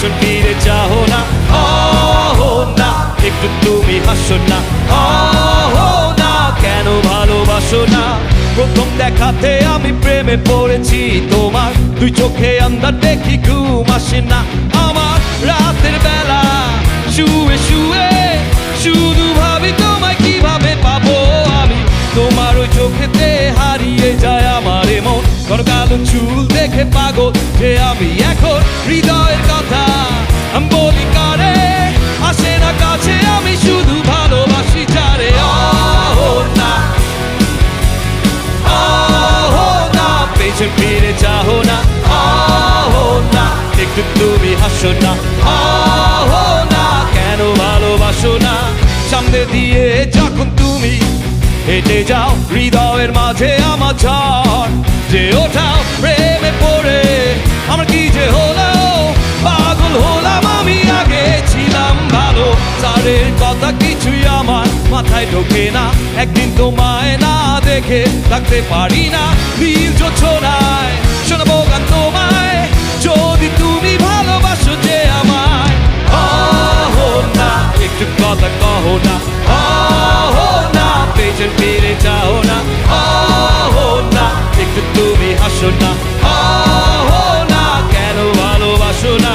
পেছন ফিরে চাও না, না একটু তুমি হাসো না, না কেন ভালোবাসো না। প্রথম দেখাতে আমি প্রেমে পড়েছি তোমার, দুই চোখে আন্ধার দেখি ঘুম আসে না আমার। রাতের বেলা শুয়ে শুয়ে শুধু ভাবি তোমায় কিভাবে পাবো আমি। তোমার ওই চোখেতে হারিয়ে যায় আমার মন, তোর কালো চুল দেখে পাগল যে আমি এখন। হৃদয়ের কথা আমি বলি কারে, আসে না কাছে আমি শুধু ভালোবাসি যারে। না না পেছন ফিরে চাও না, না একটু তুমি হাসো না, না কেন ভালোবাসো না। সামনে দিয়ে যখন তুমি হেঁটে যাও, হৃদয়ের মাঝে আমার ঝড় যে ওঠাও। প্রেমে পড়ে আমার কি যে হলো, পাগল হলাম আমি, আগে ছিলাম ভালো। তারের কথা কিছুই আমার মাথায় ঢোকে না, একদিন তোমায় না দেখে থাকতে পারি না। নীল জোছনায় শোনাবো গান তোমায়, যদি তুমি ভালোবাসো যে আমায়। না একটু কথা কহো না, না পেছন ফিরে যাও না, না একটু তুমি হাসো না, না কেন ভালোবাসো না।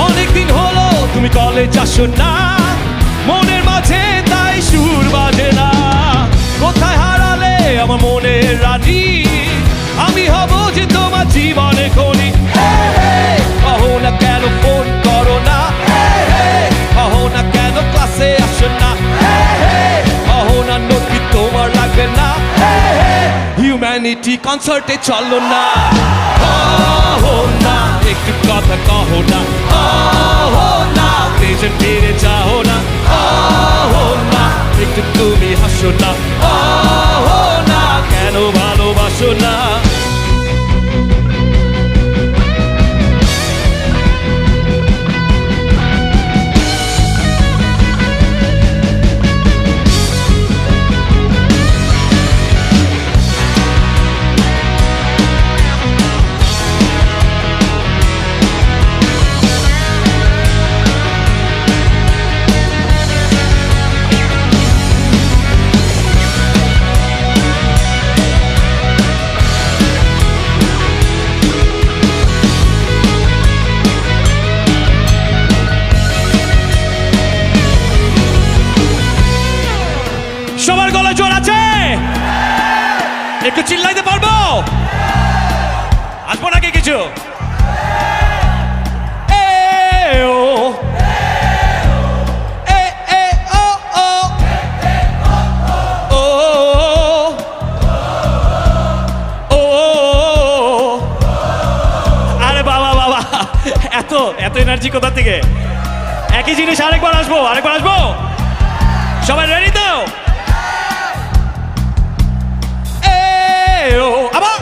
অনেকদিন হলো তুমি কলেজ আসো না, মনের মাঝে তাই সুর বাজে না। কোথায় হারালে আমার মনের রানী, আমি হব যে তোমার জীবনে খনি। কহো না কেন ফোন করো না, কহো না কেন ক্লাসে আসো না, কহো না নোট কি তোমার লাগবে না, হিউম্যানিটি কনসার্টে চলো না। কহো না একটু কথা কহো না, না পেছন ফিরে যাও না, না একটু তুমি হাসো না, না কেন ভালোবাসো না। সবার গলায় জোর আছে? একটু চিল্লাইতে পারবো? আসবো নাকি কিছু? আরে বাবা বাবা, এত এত এনার্জি কোথা থেকে? একই জিনিস আরেকবার আসবো, আরেকবার আসবো। সবাই রেডি তো? আবার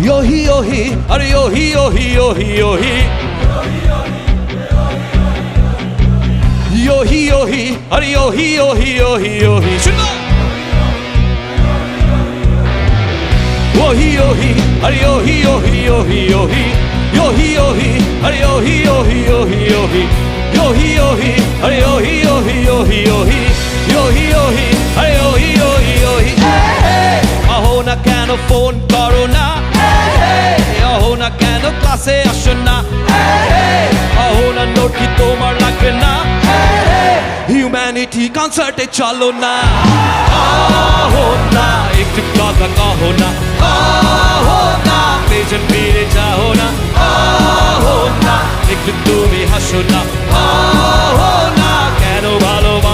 yohi yohi, are yohi yohi yohi yohi, yohi yohi, are yohi yohi yohi yohi. Şuna. Yohi yohi, are yohi yohi yohi yohi, yohi yohi, are yohi yohi yohi yohi, yohi yohi, are yohi yohi yohi yohi, yohi yohi, are yohi yohi yohi. Aho na keno phone karo na, aho na keno classe asho na, aho na note ki tomar lagbe na, humanity concert e chalo na. Aho na ekটু কথা কহো না, আহো না পেছন ফিরে যাও না, আহো না একটু তুমি হাসো না, আহো না কেন ভালোবাসো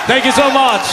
থ্যাংক ইউ সো মাচ